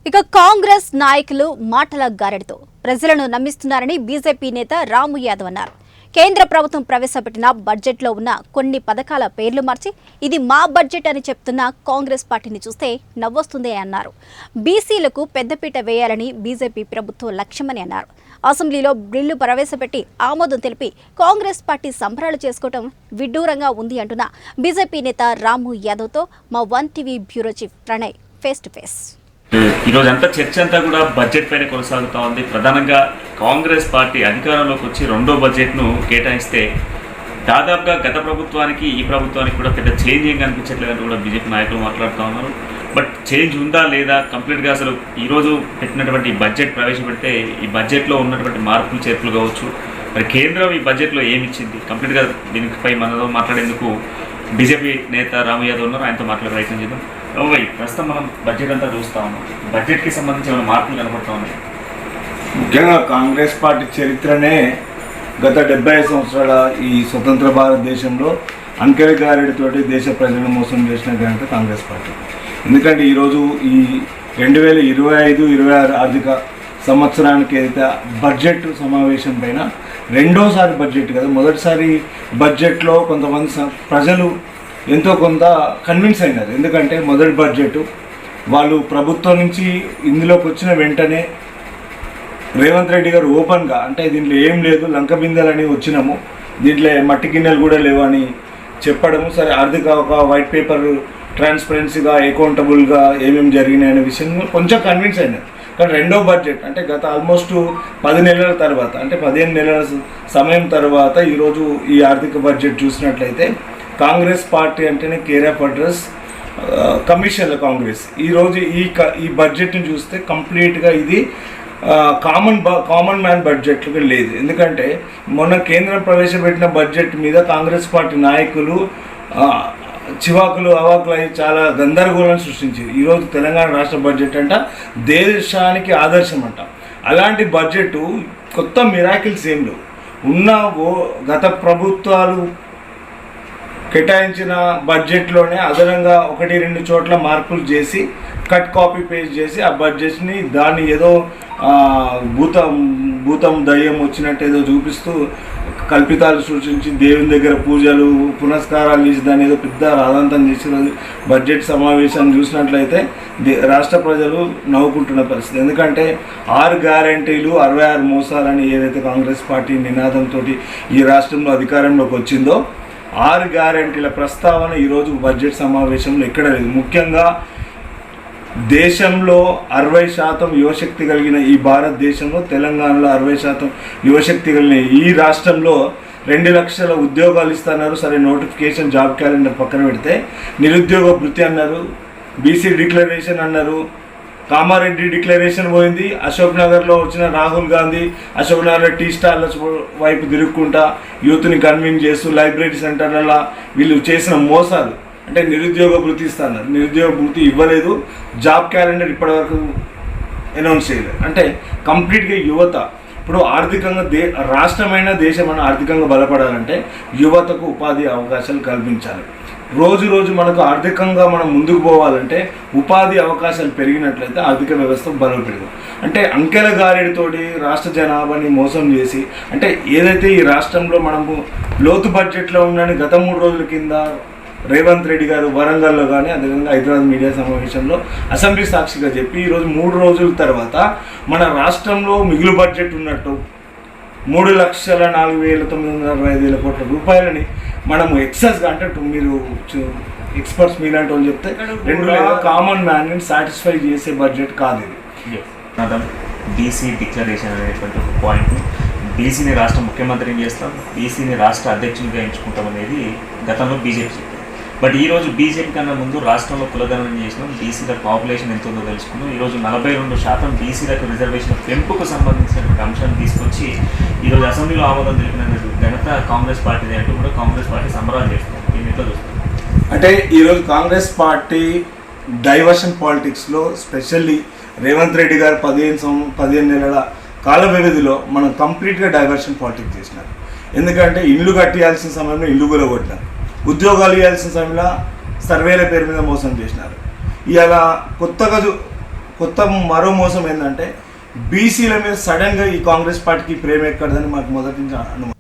ఇక కాంగ్రెస్ నాయకులు మాటల గారడితో ప్రజలను నమ్మిస్తున్నారని బీజేపీ నేత రాము యాదవ్ అన్నారు. కేంద్ర ప్రభుత్వం ప్రవేశపెట్టిన బడ్జెట్లో ఉన్న కొన్ని పథకాల పేర్లు మార్చి ఇది మా బడ్జెట్ అని చెప్తున్న కాంగ్రెస్ పార్టీని చూస్తే నవ్వొస్తుంది అన్నారు. బీసీలకు పెద్దపీట వేయాలని బీజేపీ ప్రభుత్వం లక్ష్యమని అన్నారు. అసెంబ్లీలో బిల్లు ప్రవేశపెట్టి ఆమోదం తెలిపి కాంగ్రెస్ పార్టీ సంబరాలు చేసుకోవడం విడ్డూరంగా ఉంది అంటున్న బీజేపీ నేత రాము యాదవ్తో మా 1TV bureau chief Pranay face to face. ఈరోజు అంతా చర్చ అంతా కూడా బడ్జెట్ పైన కొనసాగుతూ ఉంది. ప్రధానంగా కాంగ్రెస్ పార్టీ అధికారంలోకి వచ్చి రెండో బడ్జెట్ను కేటాయిస్తే దాదాపుగా గత ప్రభుత్వానికి ఈ ప్రభుత్వానికి కూడా పెద్ద చేంజ్ ఏం కనిపించట్లేదని కూడా బీజేపీ నాయకులు మాట్లాడుతూ ఉన్నారు. బట్ చేంజ్ ఉందా లేదా, కంప్లీట్గా అసలు ఈరోజు పెట్టినటువంటి బడ్జెట్ ప్రవేశపెడితే ఈ బడ్జెట్లో ఉన్నటువంటి మార్పులు చేర్పులు కావచ్చు, మరి కేంద్రం ఈ బడ్జెట్లో ఏమి ఇచ్చింది, కంప్లీట్గా దీనిపై మనతో మాట్లాడేందుకు బీజేపీ నేత రాము యాదవ్ ఉన్నారు. ఆయనతో మాట్లాడే ప్రయత్నం చేద్దాం. ప్రస్తుతం మనం బడ్జెట్ అంతా చూస్తూ ఉన్నాం. బడ్జెట్కి సంబంధించి ఏమైనా మార్పులు కనపడుతూ ఉన్నాయి? ముఖ్యంగా కాంగ్రెస్ పార్టీ చరిత్రనే గత 75 సంవత్సరాల ఈ స్వతంత్ర భారతదేశంలో అంకెల గారెడితోటి దేశ ప్రజలను మోసం చేసిన ఘనత కాంగ్రెస్ పార్టీ. ఎందుకంటే ఈరోజు ఈ 2025-26 ఆర్థిక సంవత్సరానికి ఏదైతే బడ్జెట్ సమావేశం పైన రెండోసారి బడ్జెట్ కదా, మొదటిసారి బడ్జెట్లో కొంతమంది ప్రజలు ఎంతో కొంత కన్విన్స్ అయినారు. ఎందుకంటే మొదటి బడ్జెట్ వాళ్ళు ప్రభుత్వం నుంచి ఇందులోకి వచ్చిన వెంటనే రేవంత్ రెడ్డి గారు ఓపెన్గా, అంటే దీంట్లో ఏం లేదు, లంక బిందెలని వచ్చినాము, దీంట్లో మట్టి గిన్నెలు కూడా లేవు అని చెప్పడము. సరే, ఆర్థిక ఒక వైట్ పేపర్ ట్రాన్స్పరెన్సీగా అకౌంటబుల్గా ఏమేమి జరిగినాయి అనే విషయం కొంచెం కన్విన్స్ అయినారు. కానీ రెండో బడ్జెట్ అంటే గత ఆల్మోస్ట్ 10 నెలల తర్వాత, అంటే 15 నెలల సమయం తర్వాత ఈరోజు ఈ ఆర్థిక బడ్జెట్ చూసినట్లయితే కాంగ్రెస్ పార్టీ అంటేనే కేర్ ఆఫ్ అడ్రస్, కమిషన్ల కాంగ్రెస్. ఈరోజు ఈ బడ్జెట్ని చూస్తే కంప్లీట్గా ఇది కామన్ మ్యాన్ బడ్జెట్లుగా లేదు. ఎందుకంటే మొన్న కేంద్రం ప్రవేశపెట్టిన బడ్జెట్ మీద కాంగ్రెస్ పార్టీ నాయకులు చివాకులు అవాకులు అయి చాలా గందరగోళం సృష్టించింది. ఈరోజు తెలంగాణ రాష్ట్ర బడ్జెట్ అంట దేశానికి ఆదర్శం అంట. అలాంటి బడ్జెట్ కొత్త మిరాకిల్స్ ఏం లేవు. ఉన్న గత ప్రభుత్వాలు కేటాయించిన బడ్జెట్లోనే అదనంగా 1-2 చోట్ల మార్పులు చేసి కట్ కాపీ పేస్ట్ చేసి ఆ బడ్జెట్ని దాన్ని ఏదో భూతం దయ్యం వచ్చినట్టు ఏదో చూపిస్తూ కల్పితాలు సృష్టించి దేవుని దగ్గర పూజలు పునస్కారాలు చేసి దాన్ని ఏదో పెద్ద రాధాంతం చేసి బడ్జెట్ సమావేశాన్ని చూసినట్లయితే రాష్ట్ర ప్రజలు నవ్వుకుంటున్న పరిస్థితి. ఎందుకంటే 6 గ్యారంటీలు 66 మోసాలని ఏదైతే కాంగ్రెస్ పార్టీ నినాదంతో ఈ రాష్ట్రంలో అధికారంలోకి వచ్చిందో 6 గ్యారంటీల ప్రస్తావన ఈరోజు బడ్జెట్ సమావేశంలో ఎక్కడ లేదు. ముఖ్యంగా దేశంలో 60% యువశక్తి కలిగిన ఈ భారతదేశంలో తెలంగాణలో 60% యువశక్తి కలిగిన ఈ రాష్ట్రంలో 2 లక్షల ఉద్యోగాలు ఇస్తున్నారు. సరే, నోటిఫికేషన్ జాబ్ క్యాలెండర్ పక్కన పెడితే నిరుద్యోగ భృతి అన్నారు, బీసీ డిక్లరేషన్ అన్నారు, కామారెడ్డి డిక్లరేషన్ పోయింది. అశోక్ నగర్లో వచ్చిన రాహుల్ గాంధీ అశోక్ నగర్ టీ స్టార్ల వైపు తిరుగుకుంటా యూత్ని కన్విన్స్ చేస్తూ లైబ్రరీ సెంటర్లలో వీళ్ళు చేసిన మోసాలు. అంటే నిరుద్యోగ భృతి ఇస్తున్నారు, నిరుద్యోగ భృతి ఇవ్వలేదు, జాబ్ క్యాలెండర్ ఇప్పటివరకు అనౌన్స్ చేయలేదు. అంటే కంప్లీట్గా యువత ఇప్పుడు ఆర్థికంగా రాష్ట్రమైన దేశమైన ఆర్థికంగా బలపడాలంటే యువతకు ఉపాధి అవకాశాలు కల్పించాలి. రోజు మనకు ఆర్థికంగా మనం ముందుకు పోవాలంటే ఉపాధి అవకాశాలు పెరిగినట్లయితే ఆర్థిక వ్యవస్థ బలపడదు. అంటే అంకెల గారెడితోటి రాష్ట్ర జనాభాని మోసం చేసి, అంటే ఏదైతే ఈ రాష్ట్రంలో మనము లోతు బడ్జెట్లో ఉందని గత 3 రోజుల కింద రేవంత్ రెడ్డి గారు వరంగల్లో కానీ అదేవిధంగా హైదరాబాద్ మీడియా సమావేశంలో అసెంబ్లీ సాక్షిగా చెప్పి ఈరోజు 3 రోజుల తర్వాత మన రాష్ట్రంలో మిగులు బడ్జెట్ ఉన్నట్టు 3,04,965 కోట్ల రూపాయలని మనము ఎక్సెస్గా, అంటే మీరు ఎక్స్పర్ట్స్ మీలాంటి వాళ్ళు చెప్తే 2 కామన్ మ్యాన్ని సాటిస్ఫై చేసే బడ్జెట్ కాదు ఇది. బీసీ డిక్లరేషన్ అనేటువంటి ఒక పాయింట్, బీసీని రాష్ట్ర ముఖ్యమంత్రిని చేస్తాం, బీసీని రాష్ట్ర అధ్యక్షునిగా ఎంచుకుంటాం అనేది గతంలో బీజేపీ. బట్ ఈరోజు బీజేపీ కన్నా ముందు రాష్ట్రంలో కులగణన చేసినాం, బీసీల పాపులేషన్ ఎంత ఉందో తెలుసుకున్నాం. ఈరోజు 42% బీసీలకు రిజర్వేషన్ పెంపుకు సంబంధించినటువంటి అంశాన్ని తీసుకొచ్చి ఈరోజు అసెంబ్లీలో ఆమోదం తెలిపిన ఘనత కాంగ్రెస్ పార్టీది అంటూ కూడా కాంగ్రెస్ పార్టీ సంబరాలు చేస్తుంది. దీన్ని ఎట్లా చూస్తుంది? అంటే ఈరోజు కాంగ్రెస్ పార్టీ డైవర్షన్ పాలిటిక్స్లో స్పెషల్లీ రేవంత్ రెడ్డి గారు 15 నెలల కాల వ్యవధిలో మనం కంప్లీట్గా డైవర్షన్ పాలిటిక్స్ చేసినారు. ఎందుకంటే ఇల్లు కట్టియాల్సిన సమయంలో ఇల్లు కూలగొట్టినారు, ఉద్యోగాలు ఇవ్వాల్సిన సమయంలో సర్వేల పేరు మీద మోసం చేసినారు. ఇలా కొత్తగా కొత్త మరో మోసం ఏంటంటే బీసీల మీద సడన్గా ఈ కాంగ్రెస్ పార్టీకి ప్రేమ ఎక్కడదని మాకు మొదటి నుంచి అనుమానం.